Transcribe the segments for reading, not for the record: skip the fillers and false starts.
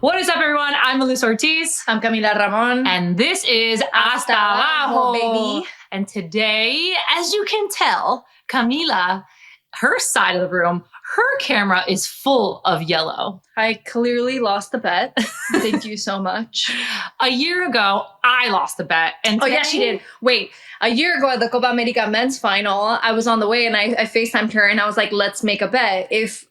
What is up, everyone? I'm Meli Ortiz. I'm Camila Ramon. And this is Hasta Abajo, baby. And today, as you can tell, Camila, her side of the room, her camera is full of yellow. I clearly lost the bet. Thank you so much. A year ago, I lost the bet. And yeah, she did. Wait, a year ago at the Copa America men's final, I was on the way and I FaceTimed her and I was like, let's make a bet. If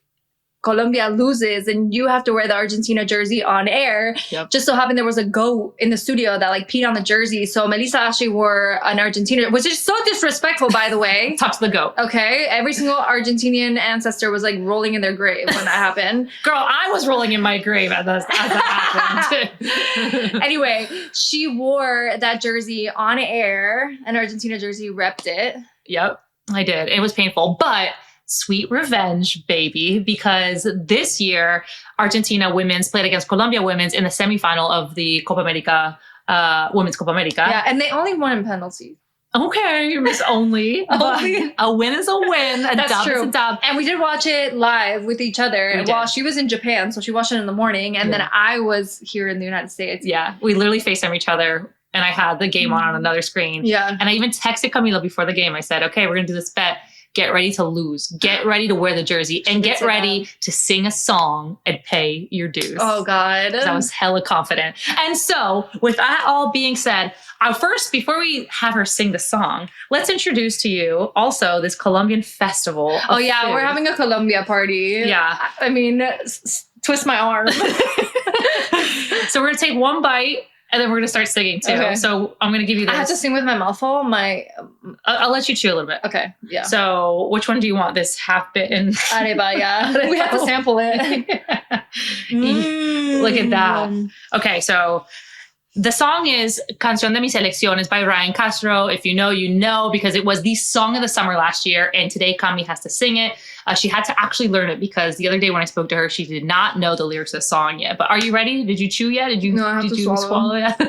Colombia loses and you have to wear the Argentina jersey on air. Yep. Just so happened there was a goat in the studio that like peed on the jersey. So Melissa actually wore an Argentina, which is so disrespectful, by the way. Talk to the goat. Okay. Every single Argentinian ancestor was like rolling in their grave when that happened. Girl, I was rolling in my grave as that happened. Anyway, she wore that jersey on air, an Argentina jersey, repped it. Yep, I did. It was painful, but sweet revenge, baby, because this year, Argentina women's played against Colombia women's in the semifinal of the Copa America, Women's Copa America. Yeah, and they only won in penalties. Okay, Miss Only. Only. A win is a win. That's true. Is a dub. And we did watch it live with each other while she was in Japan, so she watched it in the morning, and then I was here in the United States. Yeah, we literally FaceTime each other, and I had the game on another screen. Yeah. And I even texted Camila before the game. I said, okay, we're going to do this bet. Get ready to lose. Get ready to wear the jersey. And get ready to sing a song and pay your dues. Oh, God. I was hella confident. And so, with that all being said, first, before we have her sing the song, let's introduce to you also this Colombian festival. Oh, yeah. Food. We're having a Colombia party. Yeah. I mean, twist my arm. So we're going to take one bite. And then we're going to start singing too. Okay. So I'm going to give you this. I have to sing with my mouth full? I'll let you chew a little bit. Okay, yeah. So which one do you want? This half-bitten? Arriba, yeah. We have to sample it. Look at that. Okay, so the song is Canción de mi Selección is by Ryan Castro. If you know, you know, because it was the song of the summer last year. And today Cami has to sing it. She had to actually learn it because the other day when I spoke to her, she did not know the lyrics of the song yet. But are you ready? Did you chew yet? No, I have to swallow yet?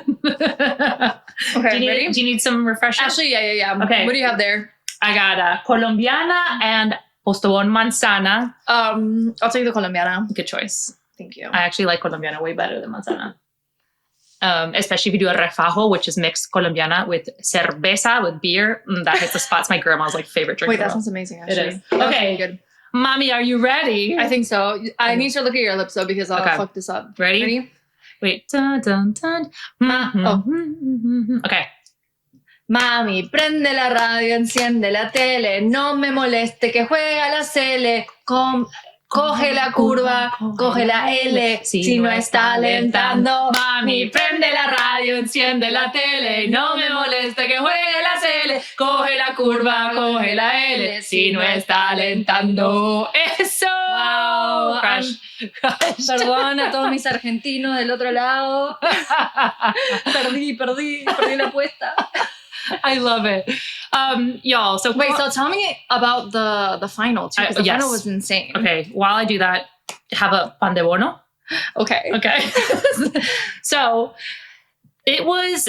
Okay, do you need some refreshers? Actually, yeah. Okay. What do you have there? I got Colombiana and Postobon Manzana. I'll take the Colombiana. Good choice. Thank you. I actually like Colombiana way better than Manzana. Especially if you do a refajo, which is mixed Colombiana with cerveza, with beer. That hits the spots. My grandma's like favorite drink. Wait, that sounds amazing, actually. It is. Okay, good. Mommy, are you ready? I think so. I need to look at your lips, though, because I'll fuck this up. Ready? Wait. Dun, dun, dun. Okay. Mami, prende la radio, enciende la tele, no me moleste que juega la Cele. Coge la curva, coge la L, si no está alentando. Mami, prende la radio, enciende la tele, no me moleste que juegue la Cele. Coge la curva, coge la L, si no está alentando. ¡Eso! Wow. Crush. Perdón a todos mis argentinos del otro lado. Perdí la apuesta. I love it. Y'all, so wait, so tell me about the final too, because the final was insane. Okay, while I do that, have a pan de bono. Okay. So it was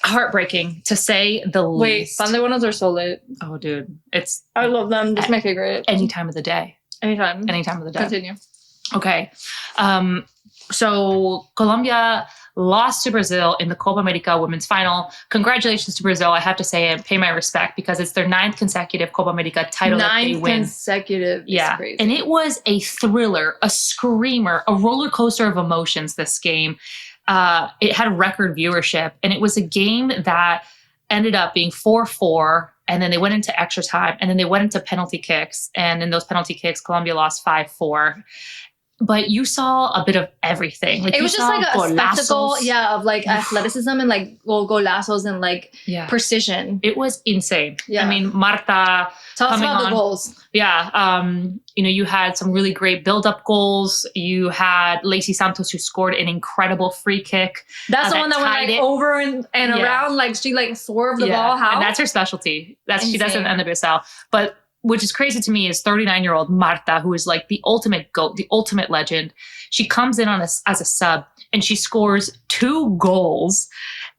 heartbreaking to say the least. Wait, pan de bonos are so lit. Oh, dude, I love them. That's my favorite. Any time of the day. Anytime of the day. Continue. Okay. So Colombia lost to Brazil in the Copa America women's final. Congratulations to Brazil. I have to say and pay my respect because it's their 9th consecutive Copa America title that they win. 9th consecutive. Yeah. Crazy. And it was a thriller, a screamer, a roller coaster of emotions, this game. It had record viewership, and it was a game that ended up being 4-4. And then they went into extra time, and then they went into penalty kicks. And in those penalty kicks, Colombia lost 5-4. But you saw a bit of everything. Like, it was just like a spectacle, of like athleticism and like golazos and like precision. It was insane. Yeah. I mean, Marta. Tell us about the goals. Yeah. You had some really great build-up goals. You had Lacey Santos, who scored an incredible free kick. That's the one that went like over and around. Like she like swerved the ball. How? And that's her specialty. She does it in the NWSL. But which is crazy to me is 39-year-old Marta, who is like the ultimate GOAT, the ultimate legend. She comes in as a sub and she scores 2 goals.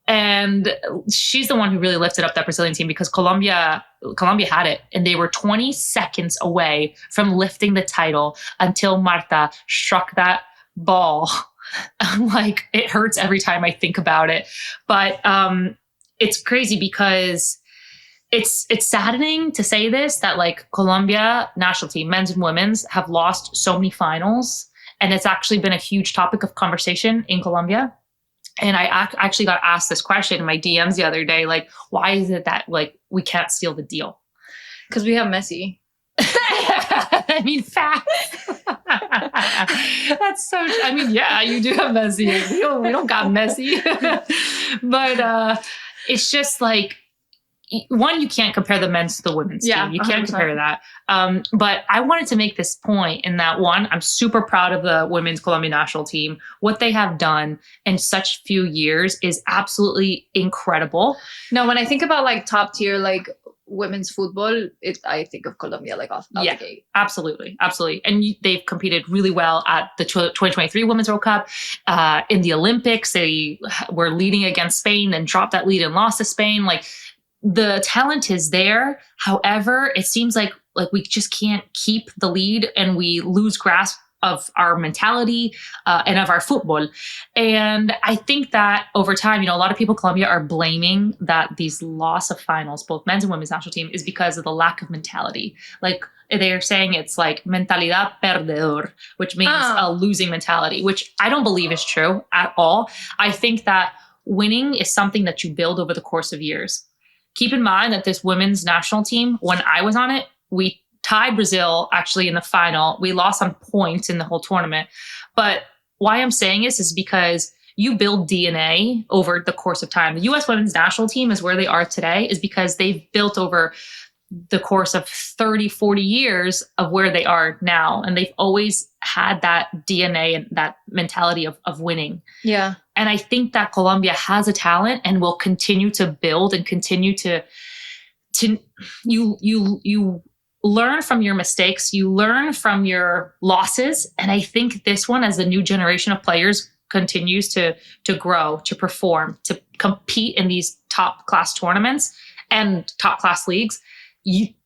And she's the one who really lifted up that Brazilian team because Colombia had it. And they were 20 seconds away from lifting the title until Marta struck that ball Like, it hurts every time I think about it. But it's crazy because it's saddening to say this, that like Colombia national team, men's and women's, have lost so many finals. And it's actually been a huge topic of conversation in Colombia. And I actually got asked this question in my DMs the other day, like, why is it that like we can't seal the deal? Because we have Messi. I mean, facts. That's so. I mean, yeah, you do have Messi. We don't got Messi, but it's just like, one, you can't compare the men's to the women's team. You can't 100%. Compare that. But I wanted to make this point in that, one, I'm super proud of the women's Colombian national team. What they have done in such few years is absolutely incredible. No, when I think about like top tier, like women's football, I think of Colombia like off the gate. Absolutely. And they've competed really well at the 2023 Women's World Cup. In the Olympics, they were leading against Spain and dropped that lead and lost to Spain. Like, the talent is there. However, it seems like we just can't keep the lead, and we lose grasp of our mentality and of our football. And I think that over time, a lot of people in Colombia are blaming that these loss of finals, both men's and women's national team, is because of the lack of mentality. Like, they're saying it's like mentalidad perdedor, which means a losing mentality, which I don't believe is true at all. I think that winning is something that you build over the course of years. Keep in mind that this women's national team, when I was on it, we tied Brazil actually in the final. We lost on points in the whole tournament. But why I'm saying this is because you build DNA over the course of time. The U.S. women's national team is where they are today is because they've built over the course of 30, 40 years of where they are now. And they've always had that DNA and that mentality of winning. Yeah. And I think that Colombia has a talent and will continue to build and continue to you learn from your mistakes, you learn from your losses. And I think this one, as a new generation of players continues to grow, to perform, to compete in these top class tournaments and top class leagues,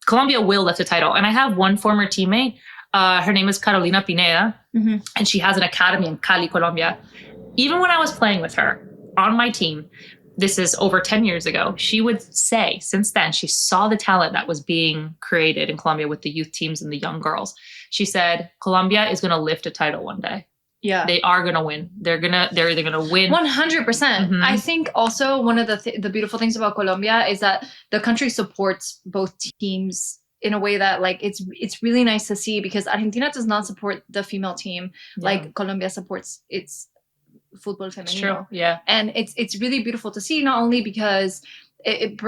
Colombia will lift a title. And I have one former teammate, her name is Carolina Pineda, and she has an academy in Cali, Colombia. Even when I was playing with her on my team, this is over 10 years ago, she would say since then, she saw the talent that was being created in Colombia with the youth teams and the young girls. She said, Colombia is going to lift a title one day. Yeah. They are going to win. They're either going to win. 100%. I think also one of the beautiful things about Colombia is that the country supports both teams in a way that like it's really nice to see, because Argentina does not support the female team like Colombia supports its football femenino. It's true. Yeah. And it's really beautiful to see, not only because it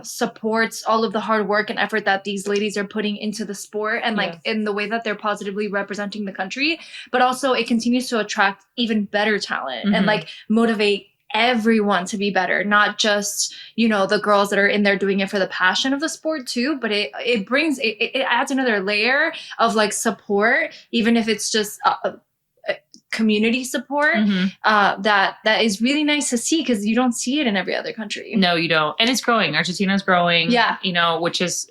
supports all of the hard work and effort that these ladies are putting into the sport and like in the way that they're positively representing the country, but also it continues to attract even better talent and like motivate everyone to be better, not just, the girls that are in there doing it for the passion of the sport too, but it adds another layer of like support, even if it's just community support that is really nice to see, because you don't see it in every other country. No, you don't. And it's growing. Argentina's growing, which is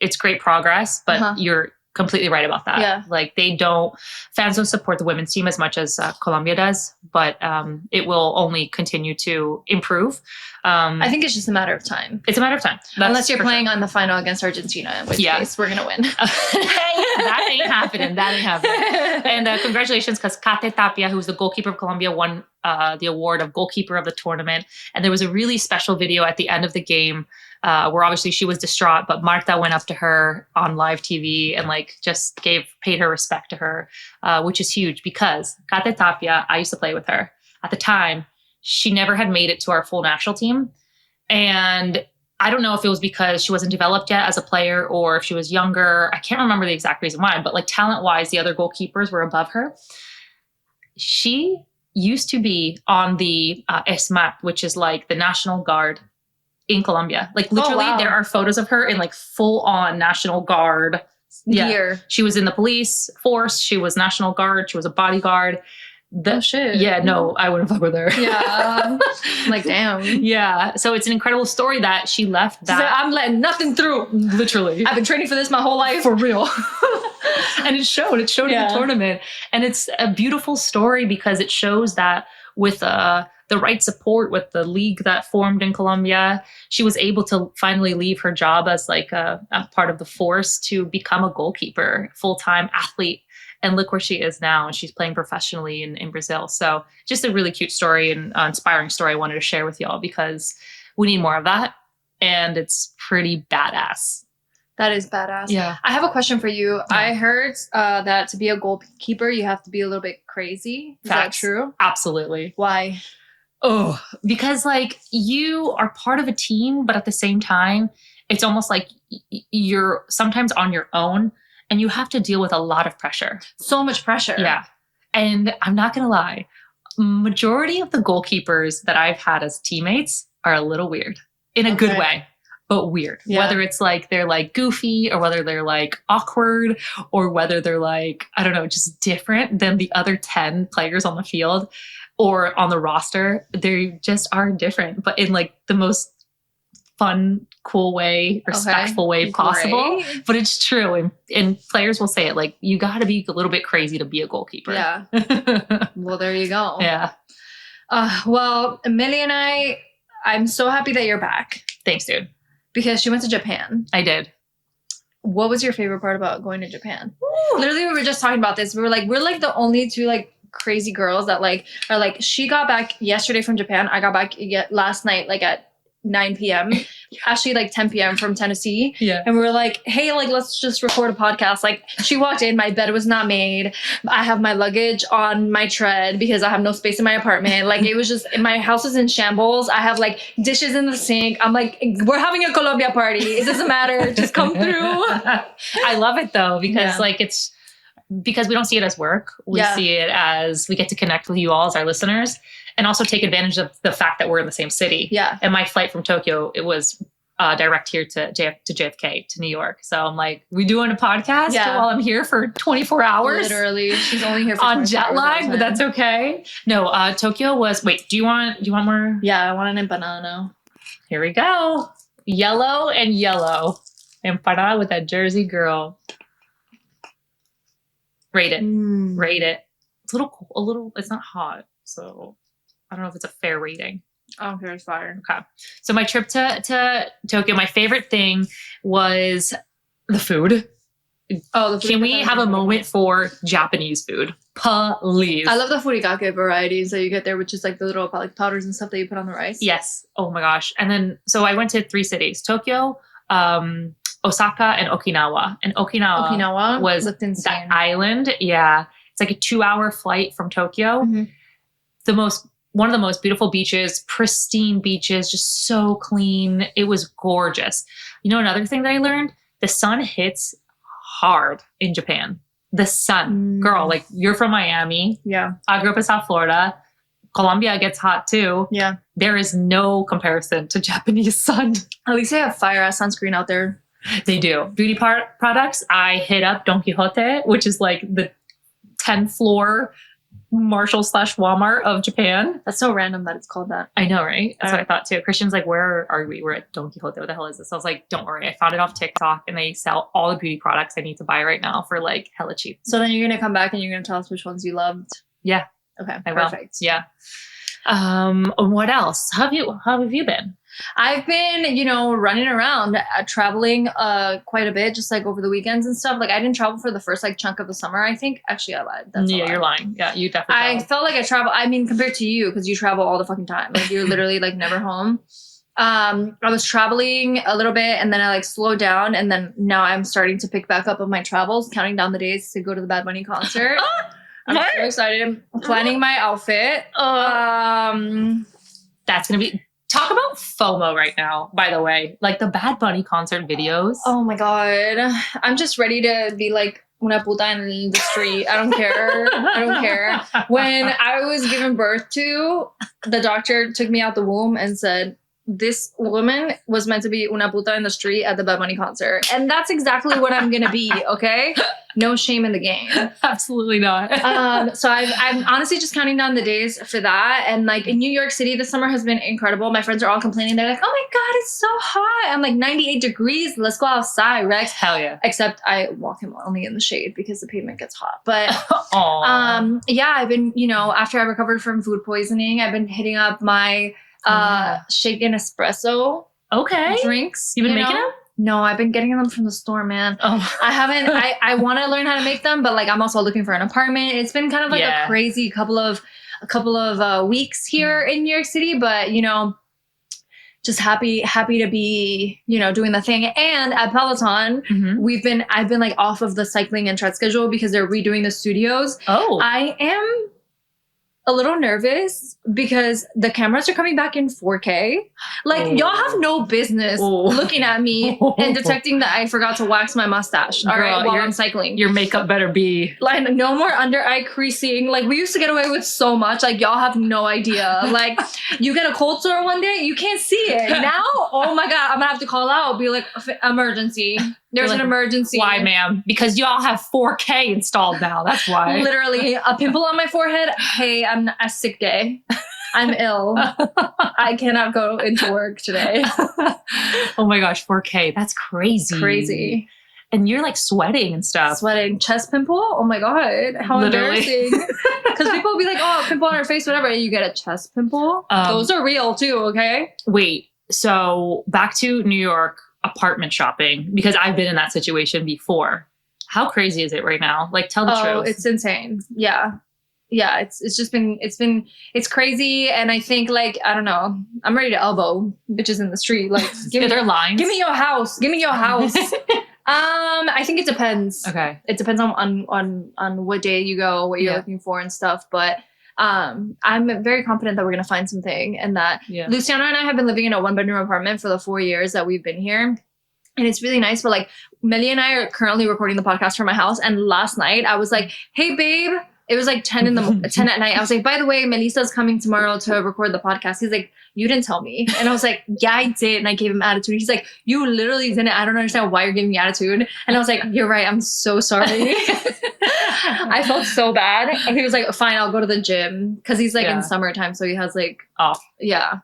it's great progress, but you're completely right about that. Yeah. Like fans don't support the women's team as much as Colombia does, but it will only continue to improve. I think it's just a matter of time. It's a matter of time. Unless you're playing on the final against Argentina, in which case we're going to win. That ain't happening. And congratulations, because Kate Tapia, who's the goalkeeper of Colombia, won the award of goalkeeper of the tournament. And there was a really special video at the end of the game where obviously she was distraught, but Marta went up to her on live TV and like just paid her respect to her, which is huge, because Kate Tapia, I used to play with her. At the time, she never had made it to our full national team. And I don't know if it was because she wasn't developed yet as a player or if she was younger. I can't remember the exact reason why, but like talent-wise, the other goalkeepers were above her. She used to be on the ESMAD, which is like the National Guard in Colombia. Like literally there are photos of her in like full-on National Guard gear. She was in the police force. She was National Guard. She was a bodyguard. Oh shit. Yeah, no, I wouldn't fuck with her. Yeah. Like, damn. Yeah. So it's an incredible story that she left that. I'm letting nothing through. Literally. I've been training for this my whole life. For real. And it showed in the tournament. And it's a beautiful story because it shows that with the right support with the league that formed in Colombia, she was able to finally leave her job as like a part of the force to become a goalkeeper, full-time athlete. And look where she is now. And she's playing professionally in Brazil. So just a really cute story and inspiring story I wanted to share with y'all because we need more of that. And it's pretty badass. That is badass. Yeah. I have a question for you. Yeah. I heard that to be a goalkeeper, you have to be a little bit crazy. Is Facts. that true? Absolutely. Why? Oh, because like you are part of a team, but at the same time, it's almost like you're sometimes on your own and you have to deal with a lot of pressure. So much pressure. Yeah. And I'm not going to lie, majority of the goalkeepers that I've had as teammates are a little weird in a good way, but weird. Yeah. Whether it's like they're like goofy or whether they're like awkward or whether they're like, I don't know, just different than the other 10 players on the field or on the roster. They just are different, but in like the most fun, cool way, respectful way possible. Great. But it's true. And players will say it like, you got to be a little bit crazy to be a goalkeeper. Yeah. Well, there you go. Yeah. Well, Meli and I'm so happy that you're back. Thanks, dude. Because she went to Japan. I did. What was your favorite part about going to Japan? Ooh. Literally, we were just talking about this. We're like the only two like crazy girls that like are like, she got back yesterday from Japan. I got back last night, like at 9 p.m. Actually like 10 p.m. from Tennessee. Yeah. And we were like, hey, like, let's just record a podcast. Like she walked in, my bed was not made. I have my luggage on my tread because I have no space in my apartment. Like it was just, my house is in shambles. I have like dishes in the sink. I'm like, we're having a Colombia party. It doesn't matter. Just come through. I love it though, because like it's, because we don't see it as work. We see it as we get to connect with you all as our listeners and also take advantage of the fact that we're in the same city. Yeah. And my flight from Tokyo, it was direct here to JFK, to New York. So I'm like, we doing a podcast while I'm here for 24 hours? Literally. She's only here for on jet lag, but that's okay. No, Tokyo was, wait, do you want more? Yeah, I want an empanada. Here we go. Yellow and yellow. Empanada with that Jersey girl. Rate it. Rate it. It's a little, it's not hot. So I don't know if it's a fair rating. I don't care. It's fire. Okay. So my trip to Tokyo, my favorite thing was the food. Oh, the food. Can we have a moment for Japanese food? Please. I love the furikake varieties that you get there, which is like the little like powders and stuff that you put on the rice. Yes. Oh my gosh. And then, so I went to 3 cities, Tokyo, Osaka, and Okinawa. And Okinawa was that island. Yeah. It's like a 2-hour flight from Tokyo. Mm-hmm. One of the most beautiful beaches, pristine beaches, just so clean. It was gorgeous. You know, another thing that I learned, the sun hits hard in Japan. The sun. Girl, like you're from Miami. Yeah. I grew up in South Florida. Colombia gets hot too. Yeah. There is no comparison to Japanese sun. At least they have fire-ass sunscreen out there. They do. Beauty products, I hit up Don Quixote, which is like the 10th floor Marshall/Walmart of Japan. That's so random that it's called that. I know, right? That's what I thought too. Christian's like, where are we? We're at Don Quixote. What the hell is this? I was like, don't worry. I found it off TikTok and they sell all the beauty products I need to buy right now for like hella cheap. So then you're going to come back and you're going to tell us which ones you loved? Yeah. Okay. Perfect. Yeah. What else? How have you been? I've been, running around, traveling quite a bit, just like over the weekends and stuff. Like I didn't travel for the first like chunk of the summer, I think. Actually, I lied. That's you're lying. Yeah, you definitely I felt like I travel. I mean, compared to you, because you travel all the fucking time. Like you're literally like never home. I was traveling a little bit and then I like slowed down. And then now I'm starting to pick back up on my travels, counting down the days to go to the Bad Bunny concert. I'm so excited. I'm planning my outfit. That's going to be... Talk about FOMO right now, by the way. Like the Bad Bunny concert videos. Oh my God. I'm just ready to be like una puta in the street. I don't care. I don't care. When I was given birth to, the doctor took me out the womb and said, this woman was meant to be una puta in the street at the Bad Bunny concert. And that's exactly what I'm going to be, okay? No shame in the game. Absolutely not. So I'm honestly just counting down the days for that. And like in New York City, this summer has been incredible. My friends are all complaining. They're like, oh my God, it's so hot. I'm like 98 degrees. Let's go outside, Rex. Hell yeah. Except I walk him only in the shade because the pavement gets hot. But Aww. I've been, after I recovered from food poisoning, I've been hitting up my shaken espresso drinks. You've been making them? No, I've been getting them from the store, man. Oh. I haven't. I want to learn how to make them, but like I'm also looking for an apartment. It's been kind of like a crazy couple of weeks here in New York City, but just happy to be doing the thing. And at Peloton, I've been like off of the cycling and tread schedule because they're redoing the studios. Oh, I am a little nervous because the cameras are coming back in 4K. Like, y'all have no business looking at me and detecting that I forgot to wax my mustache. All right, while I'm cycling. Your makeup better be like no more under eye creasing. Like, we used to get away with so much. Like, y'all have no idea. Like, you get a cold sore one day, you can't see it. Now, oh my God, I'm gonna have to call out. Be like, emergency. There's an emergency. Why, ma'am? Because y'all have 4K installed now. That's why. Literally, a pimple on my forehead. Hey, I'm a sick day. I'm ill. I cannot go into work today. Oh my gosh, 4K. That's crazy. Crazy. And you're like sweating and stuff. Sweating. Chest pimple? Oh my God. How embarrassing. Because people will be like, oh, pimple on her face, whatever. And you get a chest pimple. Those are real too, okay? Wait. So back to New York apartment shopping, because I've been in that situation before. How crazy is it right now? Like, tell the truth. Oh, it's insane. Yeah. Yeah, it's crazy. And I think, like, I don't know, I'm ready to elbow bitches in the street. Like, give me their lines. Give me your house. Give me your house. I think it depends. Okay. It depends on what day you go, what you're looking for and stuff. But I'm very confident that we're going to find something, and that Luciano and I have been living in a 1-bedroom apartment for the 4 years that we've been here. And it's really nice. But like, Meli and I are currently recording the podcast from my house. And last night I was like, hey babe, it was like 10 at night. I was like, by the way, Melissa's coming tomorrow to record the podcast. He's like, you didn't tell me. And I was like, yeah, I did. And I gave him attitude. He's like, you literally didn't. I don't understand why you're giving me attitude. And I was like, you're right. I'm so sorry. I felt so bad. And he was like, fine, I'll go to the gym. Cause he's like in summertime. So he has like, off. Yeah.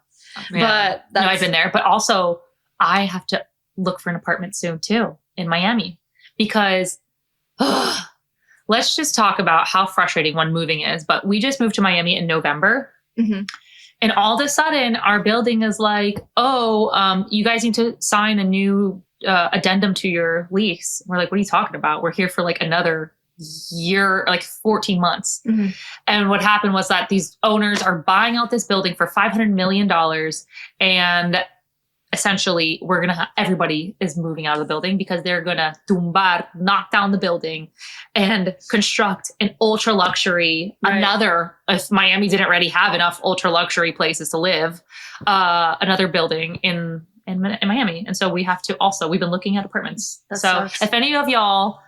But no, I've been there. But also I have to look for an apartment soon too in Miami, because let's just talk about how frustrating when moving is. But we just moved to Miami in November. Mm-hmm. And all of a sudden our building is like, you guys need to sign a new addendum to your lease. We're like, what are you talking about? We're here for like another year, like 14 months. Mm-hmm. And what happened was that these owners are buying out this building for $500 million. And essentially everybody is moving out of the building because they're going to knock down the building and construct an ultra luxury, if Miami didn't already have enough ultra luxury places to live, another building in Miami. And so we've been looking at apartments. Sucks. If any of y'all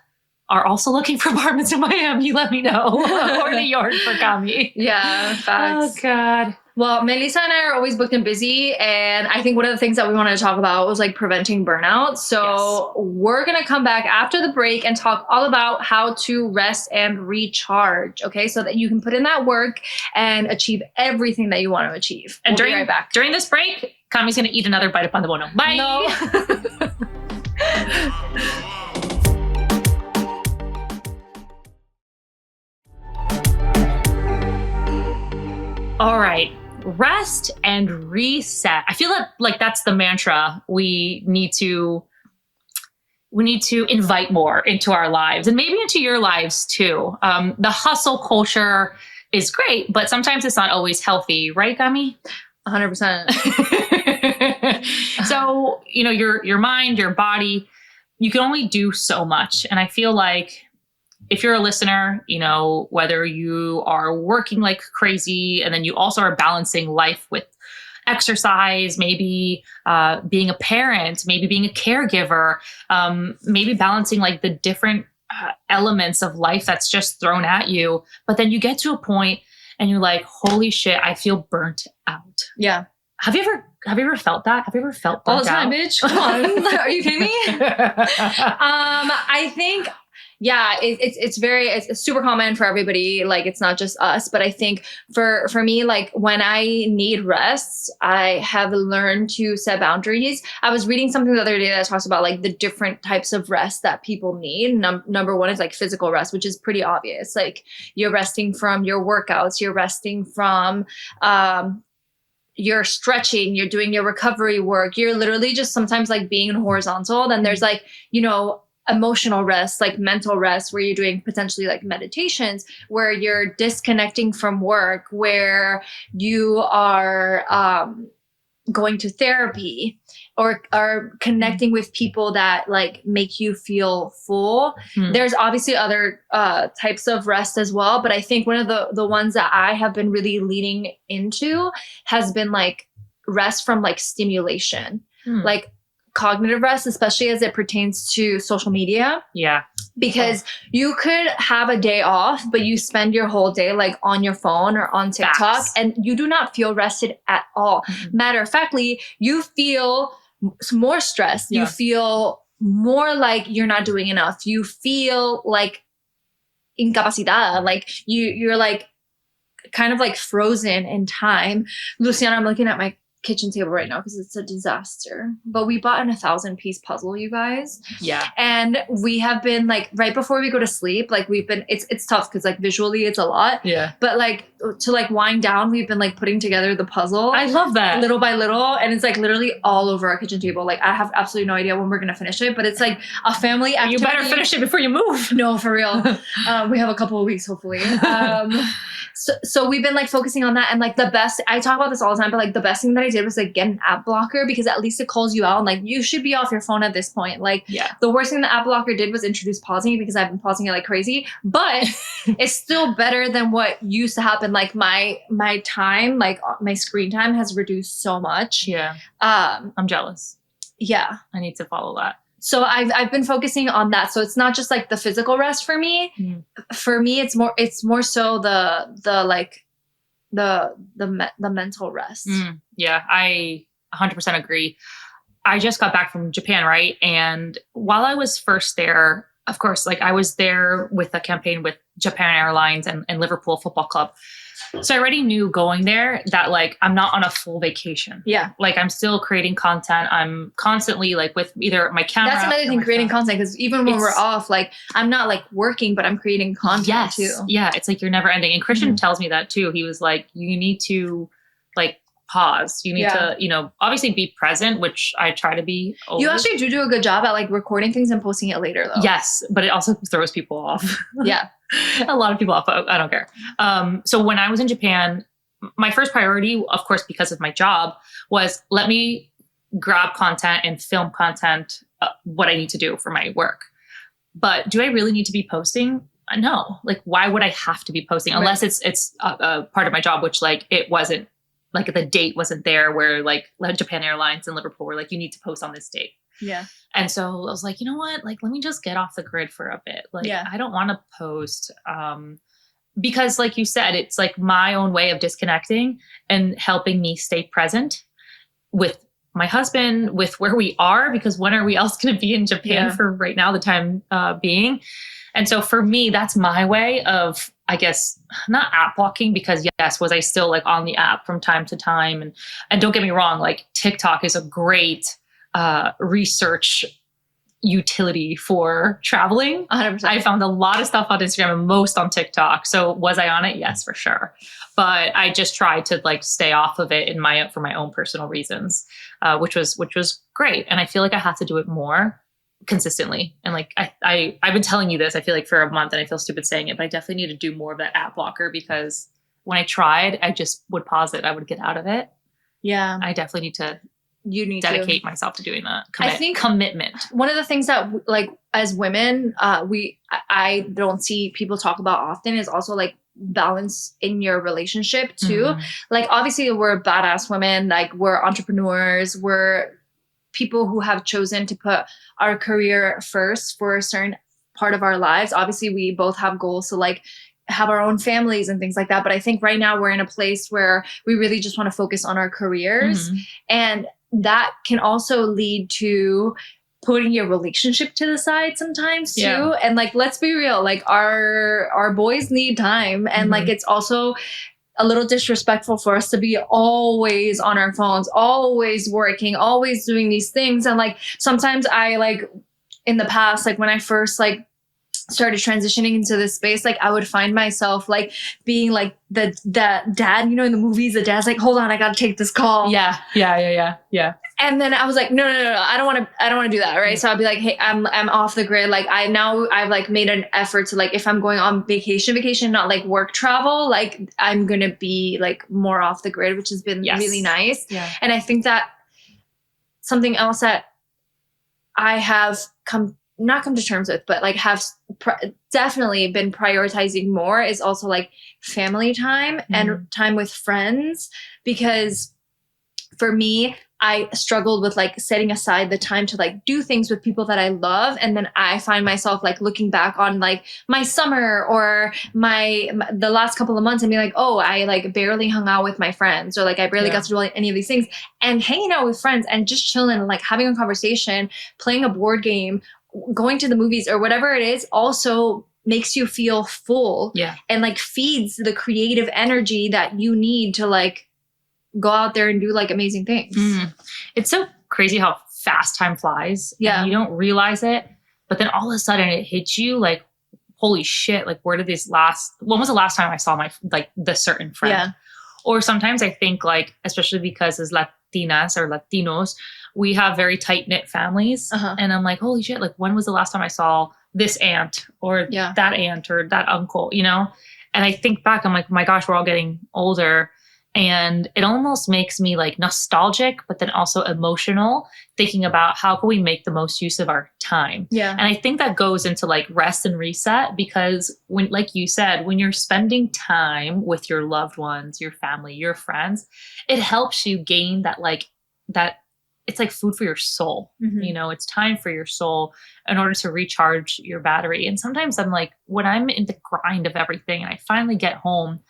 are also looking for apartments in Miami, let me know. Or New York for Cami. Yeah, facts. Oh God. Well, Melissa and I are always booked and busy. And I think one of the things that we wanted to talk about was like preventing burnout. So we're going to come back after the break and talk all about how to rest and recharge. Okay. So that you can put in that work and achieve everything that you want to achieve. And be right back. During this break, Cami's going to eat another bite of pan de bono. Bye. No. All right. Rest and reset. I feel like that's the mantra we need to invite more into our lives, and maybe into your lives too. The hustle culture is great, but sometimes it's not always healthy, right, Cami? 100%. So, your mind, your body, you can only do so much. And I feel like if you're a listener, whether you are working like crazy and then you also are balancing life with exercise, maybe being a parent, maybe being a caregiver, maybe balancing like the different elements of life that's just thrown at you. But then you get to a point and you're like, holy shit, I feel burnt out. Yeah. Have you ever have you ever felt that? Have you ever felt All burnt the time, out? bitch. Come on. Are you kidding me? I think, yeah, it's super common for everybody. Like, it's not just us, but I think for me, like when I need rest, I have learned to set boundaries. I was reading something the other day that talks about like the different types of rest that people need. Number one is like physical rest, which is pretty obvious. Like you're resting from your workouts, you're resting from, you're stretching, you're doing your recovery work. You're literally just sometimes like being horizontal. Then there's like, emotional rest, like mental rest, where you're doing potentially like meditations, where you're disconnecting from work, where you are going to therapy or are connecting with people that like make you feel full. There's obviously other types of rest as well, but I think one of the ones that I have been really leaning into has been like rest from like stimulation, like cognitive rest, especially as it pertains to social media. Yeah. Because you could have a day off, but you spend your whole day like on your phone or on TikTok. Facts. And you do not feel rested at all. Matter of factly, you feel more stressed. Yeah. You feel more like you're not doing enough. You feel like incapacitada, like you're like kind of like frozen in time. Luciana, I'm looking at my kitchen table right now because it's a disaster, but we bought an 1,000-piece puzzle, you guys. Yeah. And we have been like, right before we go to sleep, like we've been, it's tough because like visually it's a lot. Yeah. But like to like wind down, we've been like putting together the puzzle. I love that. Little by little. And it's like literally all over our kitchen table. Like I have absolutely no idea when we're going to finish it, but it's like a family activity. You better finish it before you move. No, for real. We have a couple of weeks, hopefully. So we've been like focusing on that, and like the best, I talk about this all the time, but like the best thing that I did was like get an app blocker, because at least it calls you out and like you should be off your phone at this point. Like the worst thing the app blocker did was introduce pausing, because I've been pausing it like crazy, but it's still better than what used to happen. Like my time, like my screen time has reduced so much. Yeah. I'm jealous. Yeah. I need to follow that. So I've been focusing on that. So it's not just like the physical rest for me. For me, it's more so the like the mental rest. Yeah, I 100% agree. I just got back from Japan, right? And while I was first there, of course, like I was there with a campaign with Japan Airlines and Liverpool Football Club. So I already knew going there that like I'm not on a full vacation. Yeah. Like I'm still creating content. I'm constantly like with either my camera. That's another thing, creating content, because even when we're off, like I'm not like working, but I'm creating content too. Yeah. It's like you're never ending. And Christian tells me that too. He was like, you need to like pause. You need to, obviously be present, which I try to be. Always. You actually do a good job at like recording things and posting it later though. Yes. But it also throws people off. Yeah. A lot of people off. I don't care. So when I was in Japan, my first priority, of course, because of my job, was let me grab content and film content, what I need to do for my work. But do I really need to be posting? No. Like, why would I have to be posting? Unless it's a part of my job, which like it wasn't, like the date wasn't there where like Japan Airlines and Liverpool were like, you need to post on this date. Yeah. And so I was like, you know what? Like, let me just get off the grid for a bit. Like, I don't want to post because like you said, it's like my own way of disconnecting and helping me stay present with my husband, with where we are, because when are we else going to be in Japan for right now, the time being? And so for me, that's my way of, I guess, not app blocking, because yes, was I still like on the app from time to time? And don't get me wrong, like TikTok is a great research utility for traveling. 100%. I found a lot of stuff on Instagram and most on TikTok. So was I on it? Yes, for sure. But I just tried to like stay off of it for my own personal reasons, which was great. And I feel like I have to do it more consistently. And like I've been telling you this, I feel like for a month, and I feel stupid saying it, but I definitely need to do more of that app blocker, because when I tried, I just would pause it. I would get out of it. Yeah. I definitely need to dedicate myself to doing that. I think commitment. One of the things that like as women, I don't see people talk about often is also like balance in your relationship too. Like obviously we're badass women, like we're entrepreneurs, we're people who have chosen to put our career first for a certain part of our lives. Obviously we both have goals to like have our own families and things like that. But I think right now we're in a place where we really just want to focus on our careers. And that can also lead to putting your relationship to the side sometimes too. Yeah. And like, let's be real, like our boys need time. And like, it's also a little disrespectful for us to be always on our phones, always working, always doing these things. And like, sometimes I like in the past, like when I first like started transitioning into this space, like I would find myself like being like the dad, you know, in the movies, the dad's like, hold on, I gotta take this call. Yeah. And then I was like, no, I don't want to do that. Right. So I'd be like, hey, I'm off the grid. Like I've like made an effort to like, if I'm going on vacation, not like work travel, like I'm going to be like more off the grid, which has been really nice. Yeah. And I think that something else that I have not come to terms with, but like have definitely been prioritizing more is also like family time and time with friends. Because for me, I struggled with like setting aside the time to like do things with people that I love. And then I find myself like looking back on like my summer or the last couple of months and be like, oh, I like barely hung out with my friends, or like I barely got to do like, any of these things. And hanging out with friends and just chilling and like having a conversation, playing a board game, going to the movies or whatever it is also makes you feel full and like feeds the creative energy that you need to like go out there and do like amazing things. It's so crazy how fast time flies. Yeah. And you don't realize it, but then all of a sudden it hits you like, holy shit, like when was the last time I saw my, like the certain friend? Yeah. Or sometimes I think like, especially because as Latinas or Latinos, we have very tight knit families. And I'm like, holy shit, like when was the last time I saw this aunt or that aunt or that uncle, you know? And I think back, I'm like, my gosh, we're all getting older. And it almost makes me like nostalgic, but then also emotional, thinking about how can we make the most use of our time. Yeah. And I think that goes into like rest and reset, because when, like you said, when you're spending time with your loved ones, your family, your friends, it helps you gain that it's like food for your soul. You know, it's time for your soul in order to recharge your battery. And sometimes I'm like, when I'm in the grind of everything and I finally get home,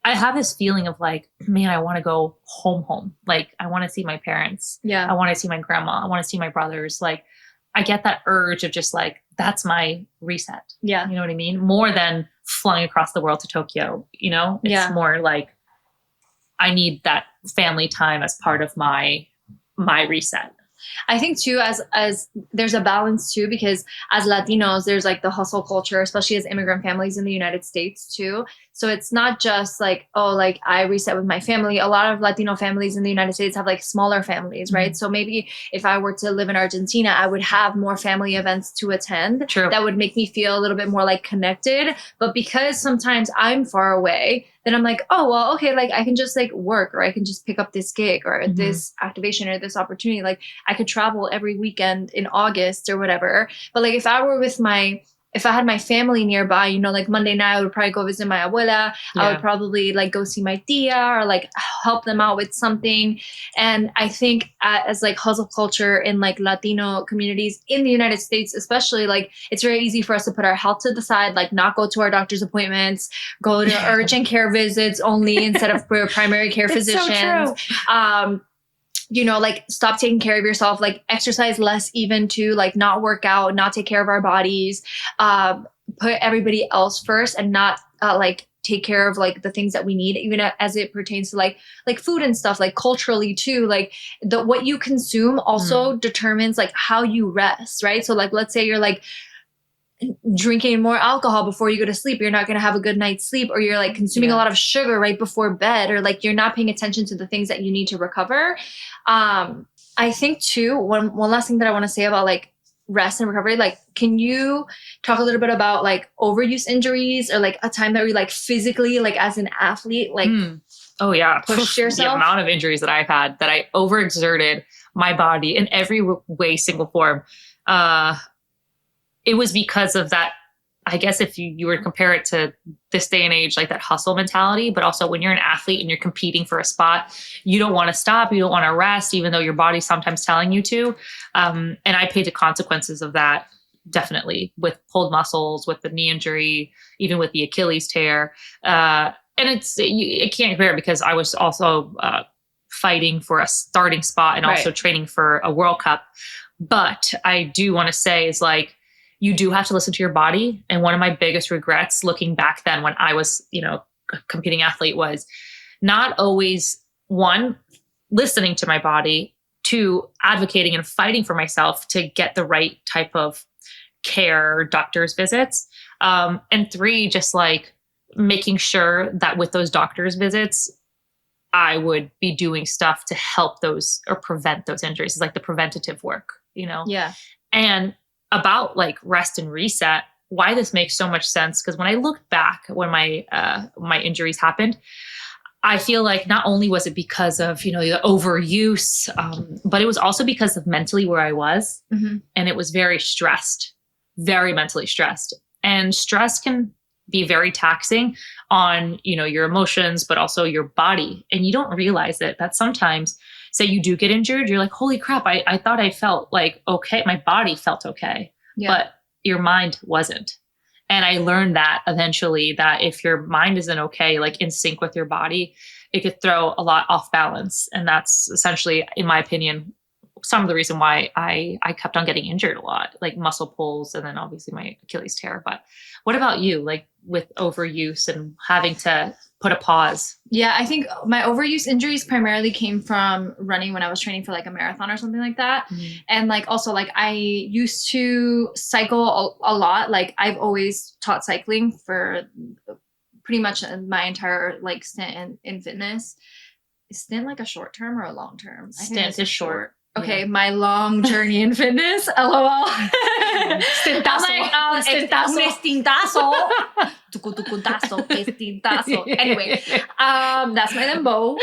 I have this feeling of like, man, I want to go home. Like I want to see my parents. Yeah. I want to see my grandma. I want to see my brothers. Like I get that urge of just like, that's my reset. Yeah. You know what I mean? More than flying across the world to Tokyo, you know, it's more like I need that family time as part of my reset. I think too, as there's a balance too, because as Latinos, there's like the hustle culture, especially as immigrant families in the United States too. So it's not just like, oh, like I reset with my family. A lot of Latino families in the United States have like smaller families, right? So maybe if I were to live in Argentina, I would have more family events to attend. True. That would make me feel a little bit more like connected. But because sometimes I'm far away, then I'm like, oh, well, okay, like I can just like work, or I can just pick up this gig or this activation or this opportunity. Like I could travel every weekend in August or whatever. But like if I had my family nearby, you know, like Monday night, I would probably go visit my abuela. Yeah. I would probably like go see my tia or like help them out with something. And I think as like hustle culture in like Latino communities in the United States, especially, like it's very easy for us to put our health to the side, like not go to our doctor's appointments, go to urgent care visits only instead of primary care physicians. So true. You know, like stop taking care of yourself, like exercise less even to like not work out, not take care of our bodies, put everybody else first and not like take care of like the things that we need, even as it pertains to like food and stuff, like culturally too, like what you consume also determines like how you rest, right? So like, let's say you're like drinking more alcohol before you go to sleep, you're not going to have a good night's sleep, or you're like consuming a lot of sugar right before bed, or like you're not paying attention to the things that you need to recover. I think too, one last thing that I want to say about like rest and recovery, like can you talk a little bit about like overuse injuries, or like a time that you like physically, like as an athlete, like oh yeah, pushed yourself? The amount of injuries that I've had, that I overexerted my body in every way, single form. It was because of that. I guess if you were to compare it to this day and age, like that hustle mentality, but also when you're an athlete and you're competing for a spot, you don't want to stop. You don't want to rest, even though your body's sometimes telling you to. And I paid the consequences of that definitely with pulled muscles, with the knee injury, even with the Achilles tear. And it can't compare because I was also fighting for a starting spot and also training for a World Cup. But I do want to say is like, you do have to listen to your body. And one of my biggest regrets looking back then when I was, a competing athlete was not always, one, listening to my body, two, advocating and fighting for myself to get the right type of care, doctor's visits. And three, just like making sure that with those doctor's visits, I would be doing stuff to help those or prevent those injuries. It's like the preventative work, Yeah. And about like rest and reset, why this makes so much sense. Because when I look back when my injuries happened, I feel like not only was it because of, the overuse, but it was also because of mentally where I was. Mm-hmm. And it was very stressed, very mentally stressed. And stress can be very taxing on, your emotions, but also your body. And you don't realize it, that sometimes, say you do get injured, you're like, holy crap, I thought I felt like, okay, my body felt okay, but your mind wasn't. And I learned that eventually, that if your mind isn't okay, like in sync with your body, it could throw a lot off balance. And that's essentially, in my opinion, some of the reason why I kept on getting injured a lot, like muscle pulls and then obviously my Achilles tear. But what about you, like with overuse and having to put a pause? Yeah, I think my overuse injuries primarily came from running when I was training for like a marathon or something like that. Mm-hmm. And like also like I used to cycle a lot. Like I've always taught cycling for pretty much my entire like stint in fitness. Is stint like a short term or a long term? Stint is short. Okay, my long journey in fitness. LOL. Stintazo. I'm like, estintazo. Estintazo. Anyway, that's my limbo.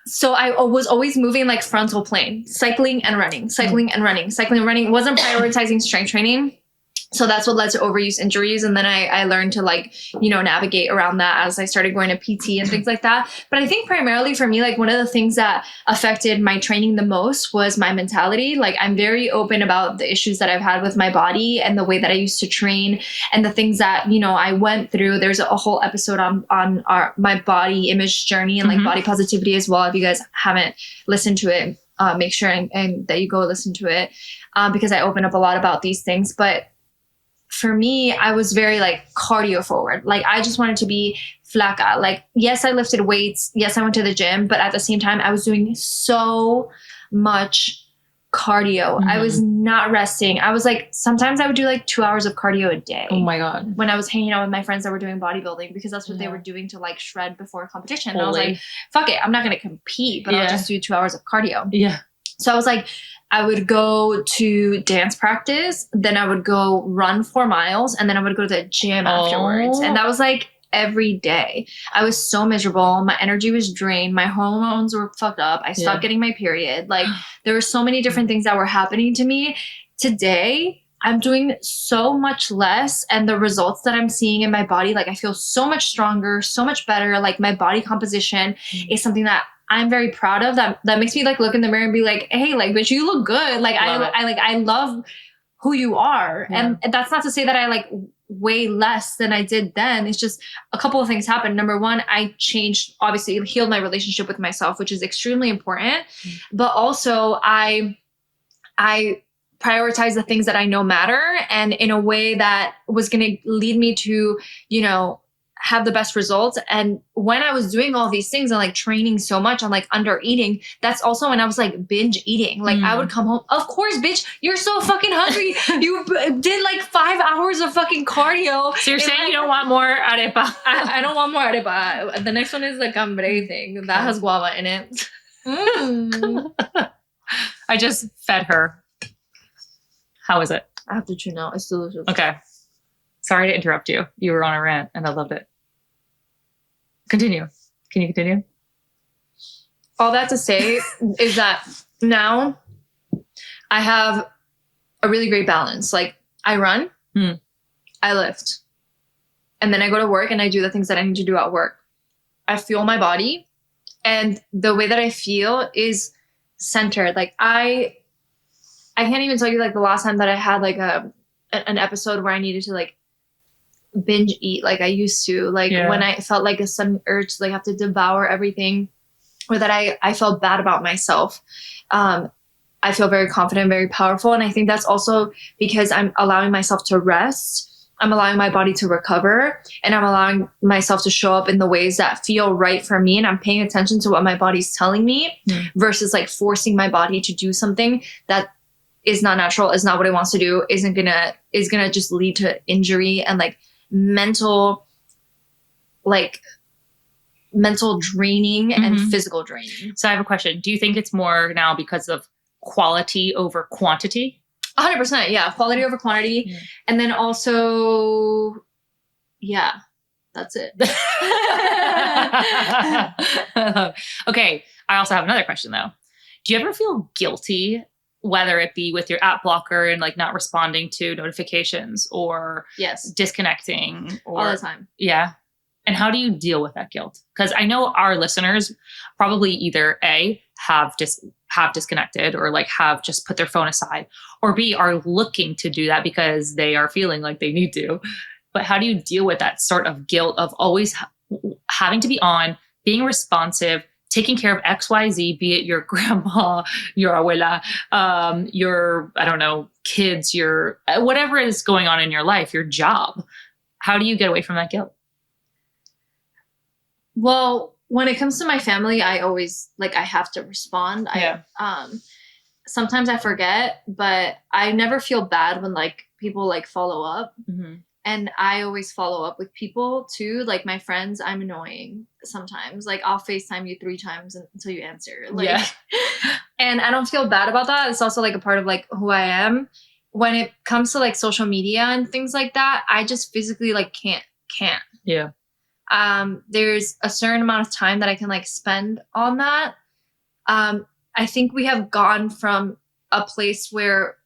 So I was always moving like frontal plane, cycling and running, cycling and running, cycling and running. Wasn't prioritizing strength training. So that's what led to overuse injuries. And then I learned to like, navigate around that as I started going to PT and things like that. But I think primarily for me, like one of the things that affected my training the most was my mentality. Like I'm very open about the issues that I've had with my body and the way that I used to train and the things that, I went through. There's a whole episode on my body image journey and like body positivity as well. If you guys haven't listened to it, make sure and that you go listen to it because I open up a lot about these things. But for me, I was very like cardio forward. Like I just wanted to be flaca. Like, yes, I lifted weights. Yes, I went to the gym, but at the same time, I was doing so much cardio. I was not resting. I was like, sometimes I would do like 2 hours of cardio a day. Oh my God. When I was hanging out with my friends that were doing bodybuilding, because that's what they were doing to like shred before a competition. And I was like, fuck it. I'm not going to compete, but I'll just do 2 hours of cardio. Yeah. So I was like, I would go to dance practice, then I would go run 4 miles, and then I would go to the gym afterwards. And that was like every day. I was so miserable. My energy was drained. My hormones were fucked up. I stopped getting my period. Like there were so many different things that were happening to me. Today, I'm doing so much less, and the results that I'm seeing in my body, like I feel so much stronger, so much better. Like my body composition is something that I'm very proud of. That makes me like look in the mirror and be like, hey, like, bitch, you look good. Like I love who you are. Yeah. And that's not to say that I like way less than I did then. It's just a couple of things happened. Number one, I changed, obviously healed my relationship with myself, which is extremely important. But also I prioritize the things that I know matter, and in a way that was going to lead me to, have the best results. And when I was doing all these things and like training so much on like under eating, that's also when I was like binge eating. Like I would come home, of course, bitch, you're so fucking hungry. You did like 5 hours of fucking cardio. So you're saying you don't want more arepa? I don't want more arepa. The next one is the cambray thing that has guava in it. I just fed her. How is it? I have to chew now. It's delicious. Okay. Sorry to interrupt you. You were on a rant and I loved it. Continue. Can you continue? All that to say is that now I have a really great balance. Like I run, I lift, and then I go to work and I do the things that I need to do at work. I fuel my body, and the way that I feel is centered. Like I I can't even tell you like the last time that I had like an episode where I needed to like binge eat like I used to, like when I felt like a sudden urge to like have to devour everything, or that I felt bad about myself. I feel very confident, very powerful. And I think that's also because I'm allowing myself to rest. I'm allowing my body to recover, and I'm allowing myself to show up in the ways that feel right for me. And I'm paying attention to what my body's telling me versus like forcing my body to do something that is not natural, is not what it wants to do, is gonna just lead to injury and like mental draining and physical draining. So I have a question. Do you think it's more now because of quality over quantity? 100%. Yeah. Quality over quantity. Yeah. And then also, yeah, that's it. Okay. I also have another question though. Do you ever feel guilty, whether it be with your app blocker and like not responding to notifications, or disconnecting, or all the time? Yeah. And how do you deal with that guilt? Because I know our listeners probably either A, have disconnected, or like have just put their phone aside, or B, are looking to do that because they are feeling like they need to. But how do you deal with that sort of guilt of always having to be on, being responsive, taking care of XYZ, be it your grandma, your abuela, your, I don't know, kids, your whatever is going on in your life, your job? How do you get away from that guilt? Well, when it comes to my family, I always like, I have to respond. Sometimes I forget, but I never feel bad when like people like follow up. And I always follow up with people too. Like my friends, I'm annoying sometimes. Like I'll FaceTime you 3 times until you answer. Like, and I don't feel bad about that. It's also like a part of like who I am. When it comes to like social media and things like that, I just physically like can't. Yeah. There's a certain amount of time that I can like spend on that. I think we have gone from a place where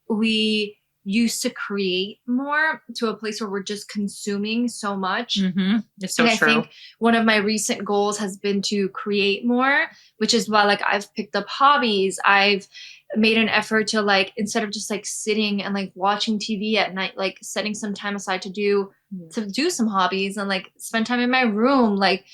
we used to create more to a place where we're just consuming so much. It's so true. I think one of my recent goals has been to create more, which is why like I've picked up hobbies. I've made an effort to like, instead of just like sitting and like watching TV at night, like setting some time aside to do some hobbies and like spend time in my room, like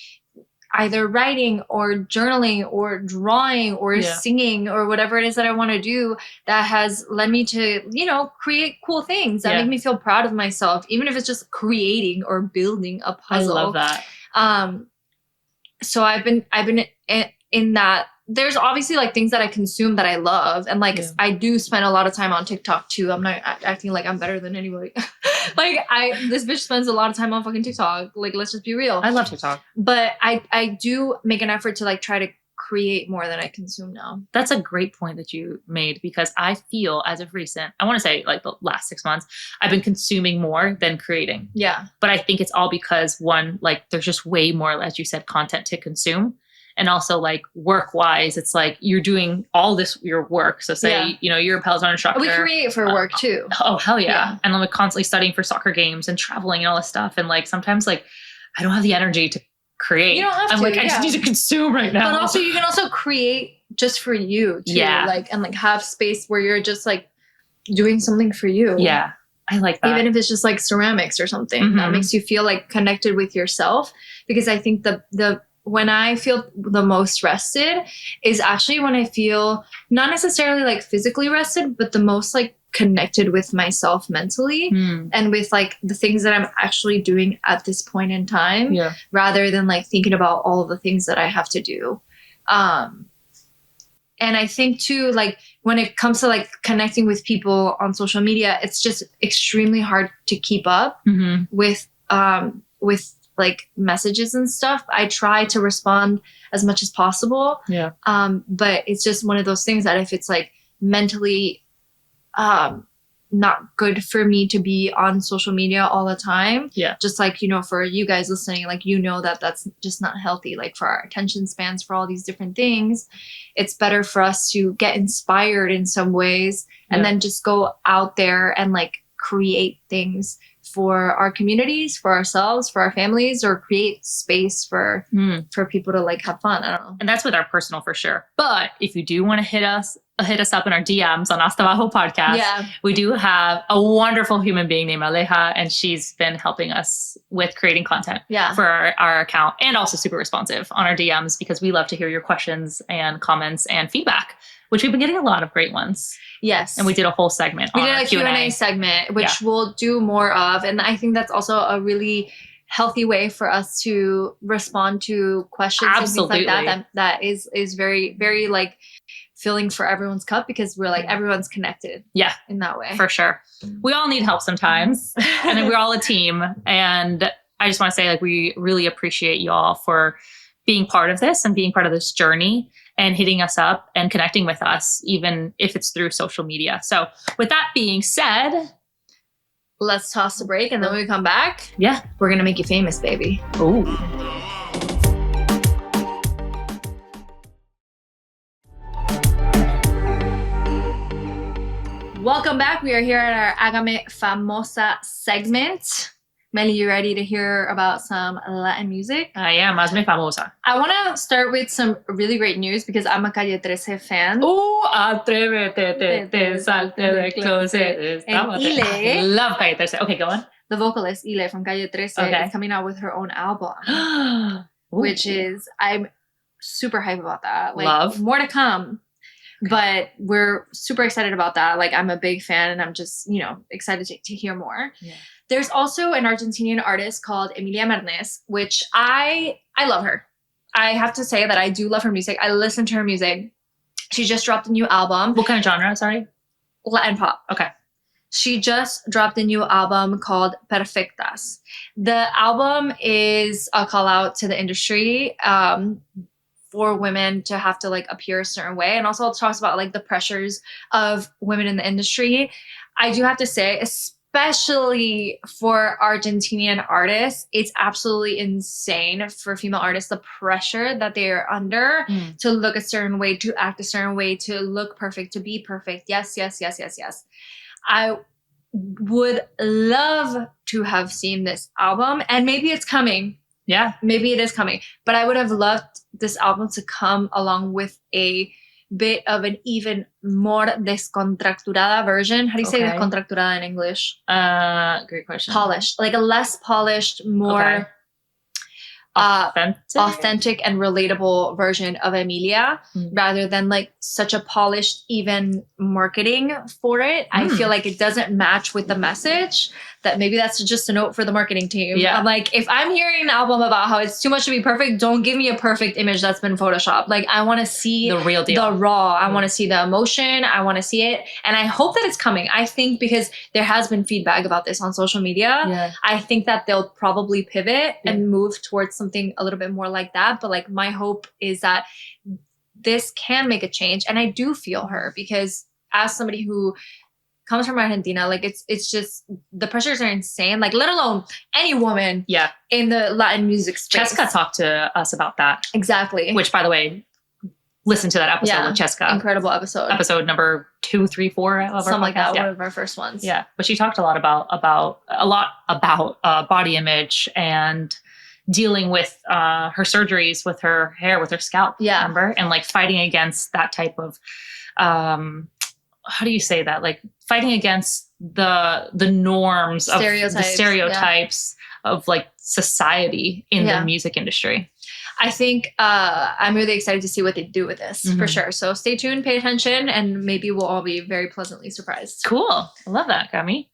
either writing or journaling or drawing or singing or whatever it is that I want to do, that has led me to, you know, create cool things that make me feel proud of myself, even if it's just creating or building a puzzle. I love that. So I've been in that. There's obviously like things that I consume that I love. And like, I do spend a lot of time on TikTok too. I'm not acting like I'm better than anybody. Like this bitch spends a lot of time on fucking TikTok. Like, let's just be real. I love TikTok. But I do make an effort to like try to create more than I consume now. That's a great point that you made, because I feel as of recent, I want to say like the last 6 months, I've been consuming more than creating. Yeah. But I think it's all because one, like there's just way more, as you said, content to consume. And also like work wise, it's like you're doing all this, your work. So say, you know, you're a Peloton instructor. We create for work too. Oh, hell yeah. And I'm like constantly studying for soccer games and traveling and all this stuff. And like, sometimes like I don't have the energy to create. You don't have to. I'm like, I just need to consume right now. But also you can also create just for you too. Yeah. Like, and like have space where you're just like doing something for you. Yeah. I like that. Even if it's just like ceramics or something that makes you feel like connected with yourself. Because I think when I feel the most rested is actually when I feel not necessarily like physically rested, but the most like connected with myself mentally and with like the things that I'm actually doing at this point in time, rather than like thinking about all of the things that I have to do. And I think too, like when it comes to like connecting with people on social media, it's just extremely hard to keep up with like messages and stuff. I try to respond as much as possible. Yeah. But it's just one of those things that if it's like mentally not good for me to be on social media all the time. Yeah. Just like, you know, for you guys listening, like, you know, that's just not healthy. Like for our attention spans, for all these different things, it's better for us to get inspired in some ways and then just go out there and like create things for our communities, for ourselves, for our families, or create space for people to like have fun. I don't know. And that's with our personal for sure. But if you do want to hit us hit us up in our DMs on Hasta Abajo podcast. Yeah. We do have a wonderful human being named Aleja, and she's been helping us with creating content for our account, and also super responsive on our DMs because we love to hear your questions and comments and feedback, which we've been getting a lot of great ones. Yes. And we did a whole segment on our Q&A segment, which we'll do more of. And I think that's also a really healthy way for us to respond to questions and things like that. That is very, very like filling for everyone's cup because we're like, everyone's connected. Yeah. In that way. For sure. We all need help sometimes. And then we're all a team. And I just want to say, like, we really appreciate y'all for being part of this and being part of this journey and hitting us up and connecting with us, even if it's through social media. So with that being said, let's toss the break. And then when we come back, we're going to make you famous, baby. Ooh. Welcome back. We are here at our Hágame Famosa segment. Meli, you ready to hear about some Latin music? I am. Hágame Famosa. I want to start with some really great news because I'm a Calle 13 fan. Oh, atrévete, te salte del closet. I love Calle 13. Okay, go on. The vocalist, Ile from Calle 13, is coming out with her own album, which is, I'm super hype about that. Like, love. More to come. But we're super excited about that. Like, I'm a big fan and I'm just, excited to hear more. Yeah. There's also an Argentinian artist called Emilia Mernes, which I love her. I have to say that I do love her music. I listen to her music. She just dropped a new album. What kind of genre, sorry? Latin pop. Okay. She just dropped a new album called Perfectas. The album is a call out to the industry, for women to have to like appear a certain way. And also it talks about like the pressures of women in the industry. I do have to say, especially for Argentinian artists, it's absolutely insane for female artists, the pressure that they are under to look a certain way, to act a certain way, to look perfect, to be perfect. Yes. I would love to have seen this album, and maybe it's coming. Yeah. Maybe it is coming. But I would have loved this album to come along with a bit of an even more descontracturada version. How do you say descontracturada in English? Great question. Polished. Like a less polished, more authentic and relatable version of Emilia, rather than like such a polished, even marketing for it. I feel like it doesn't match with the message. That maybe that's just a note for the marketing team. Yeah. I'm like, if I'm hearing an album about how it's too much to be perfect, don't give me a perfect image that's been photoshopped. Like, I want to see the real deal, the raw. I want to see the emotion. I want to see it. And I hope that it's coming. I think because there has been feedback about this on social media, I think that they'll probably pivot and move towards something a little bit more like that. But like, my hope is that this can make a change. And I do feel her because as somebody who comes from Argentina, like it's just the pressures are insane. Like, let alone any woman in the Latin music space. Cheska talked to us about that. Exactly. Which, by the way, listen to that episode with Cheska. Incredible episode. Episode number 2, 3, 4 of our something like that. Yeah. One of our first ones. Yeah. But she talked a lot about body image and dealing with her surgeries, with her hair, with her scalp. Yeah. Remember? And like fighting against that type of how do you say that? Like fighting against the norms of the stereotypes of like society in the music industry. I think I'm really excited to see what they do with this for sure. So stay tuned, pay attention, and maybe we'll all be very pleasantly surprised. Cool. I love that, Cami.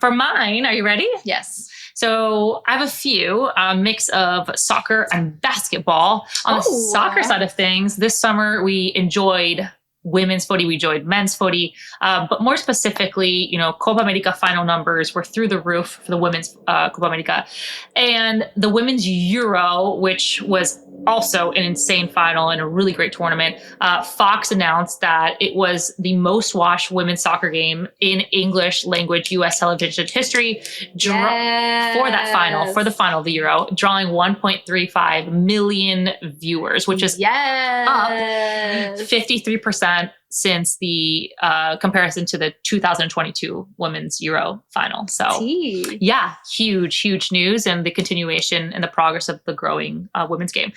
For mine, are you ready? Yes. So I have a few mix of soccer and basketball. On the soccer side of things, this summer we enjoyed women's footy, we enjoyed men's footy, but more specifically, Copa America final numbers were through the roof for the women's Copa America. And the women's Euro, which was also an insane final and a really great tournament, Fox announced that it was the most watched women's soccer game in English language U.S. television history for that final, for the final of the Euro, drawing 1.35 million viewers, which is up 53% since the comparison to the 2022 Women's Euro final. So yeah, huge news, and the continuation and the progress of the growing women's game.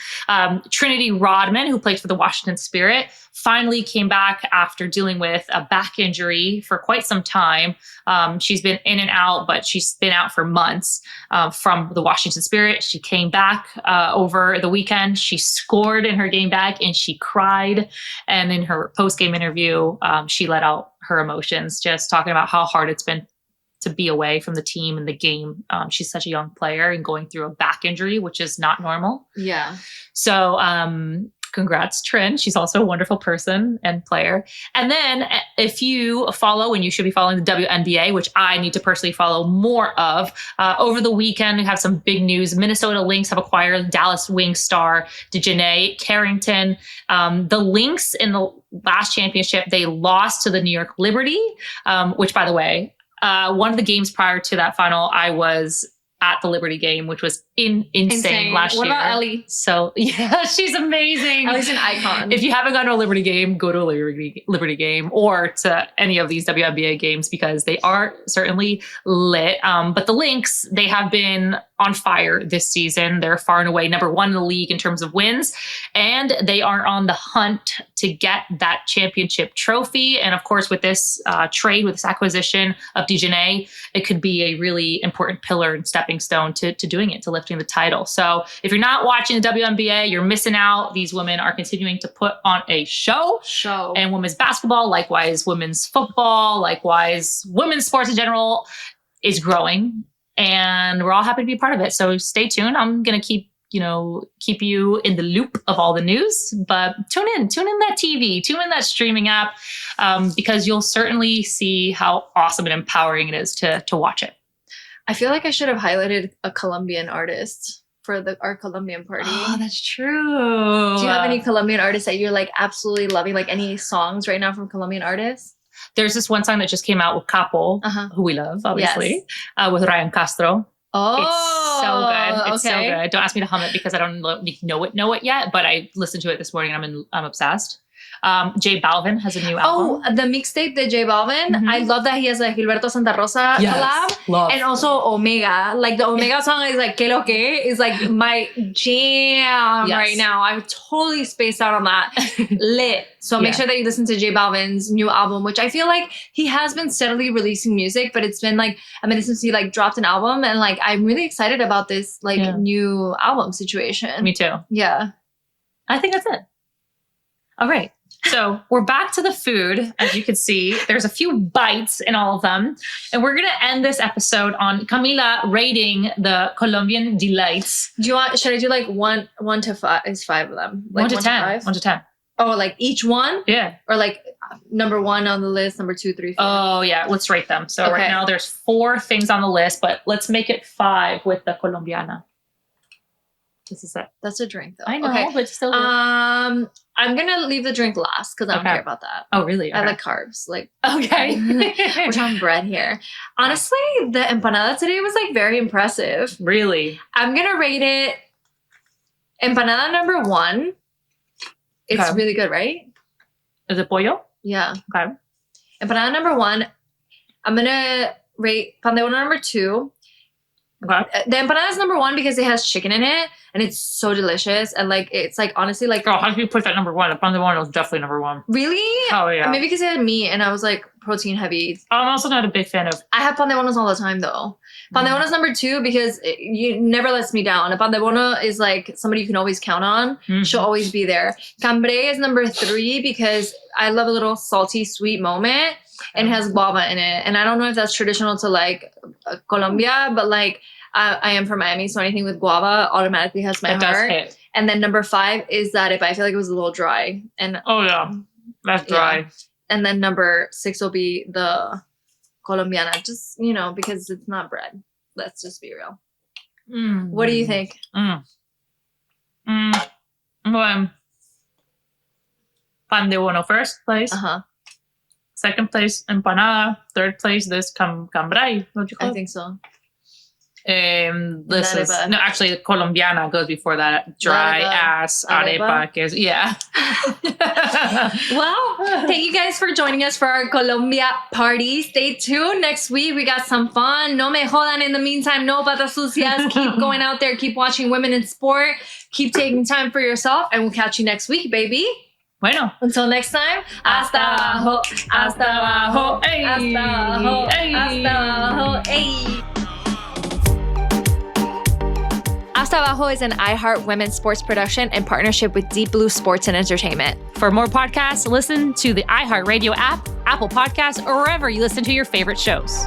Trinity Rodman, who played for the Washington Spirit, finally came back after dealing with a back injury for quite some time. She's been in and out, but she's been out for months from the Washington Spirit. She came back over the weekend. She scored in her game back and she cried. And in her post-game interview, she let out her emotions, just talking about how hard it's been to be away from the team and the game. She's such a young player and going through a back injury, which is not normal. Yeah. So congrats, Trin. She's also a wonderful person and player. And then if you follow, and you should be following the WNBA, which I need to personally follow more of, over the weekend, we have some big news. Minnesota Lynx have acquired Dallas Wings star Dejanay Carrington. The Lynx in the last championship, they lost to the New York Liberty, which, by the way, one of the games prior to that final, I was at the Liberty game, which was insane last year. What about Ellie? So yeah, she's amazing. Ellie's an icon. If you haven't gone to a Liberty game, go to a Liberty game or to any of these WNBA games, because they are certainly lit. But the Lynx, they have been on fire this season. They're far and away number one in the league in terms of wins, and they are on the hunt to get that championship trophy. And of course, with this trade, with this acquisition of Dejanay, it could be a really important pillar and stepping stone to doing it, to lifting the title. So if you're not watching the WNBA, you're missing out. These women are continuing to put on a show. And women's basketball, likewise women's football, likewise women's sports in general, is growing. And we're all happy to be a part of it. So stay tuned. I'm going to keep you in the loop of all the news, but tune in that TV, tune in that streaming app, because you'll certainly see how awesome and empowering it is to watch it. I feel like I should have highlighted a Colombian artist for our Colombian party. Oh, that's true. Do you have any Colombian artists that you're like absolutely loving? Like any songs right now from Colombian artists? There's this one song that just came out with Capo, who we love, obviously, with Ryan Castro. Oh, it's so good. It's so good. Don't ask me to hum it because I don't know it yet, but I listened to it this morning and I'm obsessed. J Balvin has a new album. Oh, the mixtape de J Balvin. Mm-hmm. I love that he has a Gilberto Santa Rosa collab. Love. And also Omega. Like the Omega song is like Que Lo Que is like my jam right now. I totally spaced out on that. Lit. So make sure that you listen to J Balvin's new album, which I feel like he has been steadily releasing music, but it's been like a minute since he like dropped an album, and like I'm really excited about this like new album situation. Me too. Yeah. I think that's it. All right. So we're back to the food. As you can see, there's a few bites in all of them. And we're going to end this episode on Camila rating the Colombian delights. Should I do like one to five? Is five of them? Like 1 to 10. 1 to 10. Oh, like each one? Yeah. Or like number one on the list, number 2, 3, 4. Oh, yeah. Let's rate them. So right now there's 4 things on the list, but let's make it 5 with the Colombiana. This is it. That's a drink, though. I know, but still. I'm gonna leave the drink last because I don't care about that. Oh, really? Okay. I like carbs. Like, okay, we're talking bread here. Honestly, the empanada today was like very impressive. Really? I'm gonna rate it empanada number 1. It's really good, right? Is it pollo? Yeah. Okay. Empanada number 1. I'm gonna rate pan de bono number 2. Okay. The empanada is number 1 because it has chicken in it and it's so delicious, and like it's like honestly like. Girl, how do you put that number 1? The pan de bono is definitely number 1. Really? Oh yeah. Maybe because it had meat and I was like protein heavy. I'm also not a big fan of. I have pan de bonos all the time though. Pan de bono is number 2 because you never lets me down. A pan de bono is like somebody you can always count on. Mm-hmm. She'll always be there. Cambray is number 3 because I love a little salty sweet moment. And it has guava in it. And I don't know if that's traditional to like Colombia, but like I am from Miami, so anything with guava automatically has my heart. Does and then number 5 is that if I feel like it was a little dry. And oh yeah, that's dry. Yeah. And then number 6 will be the Colombiana, just because it's not bread. Let's just be real. What do you think? Well, pan de bono first place. Second place, empanada. Third place, this cambray. What do you call it? I think so. This is no, actually, Colombiana goes before that. Dry ass arepa. Yeah. Well, thank you guys for joining us for our Colombia party. Stay tuned. Next week, we got some fun. No me jodan. In the meantime, no patas sucias. Keep going out there. Keep watching women in sport. Keep taking time for yourself. And we'll catch you next week, baby. Bueno. Until next time, hasta abajo, hasta abajo, Hey. hasta abajo, Hey. hasta abajo, hey. Hasta Abajo is an iHeart women's sports production in partnership with Deep Blue Sports and Entertainment. For more podcasts, listen to the iHeart Radio app, Apple Podcasts, or wherever you listen to your favorite shows.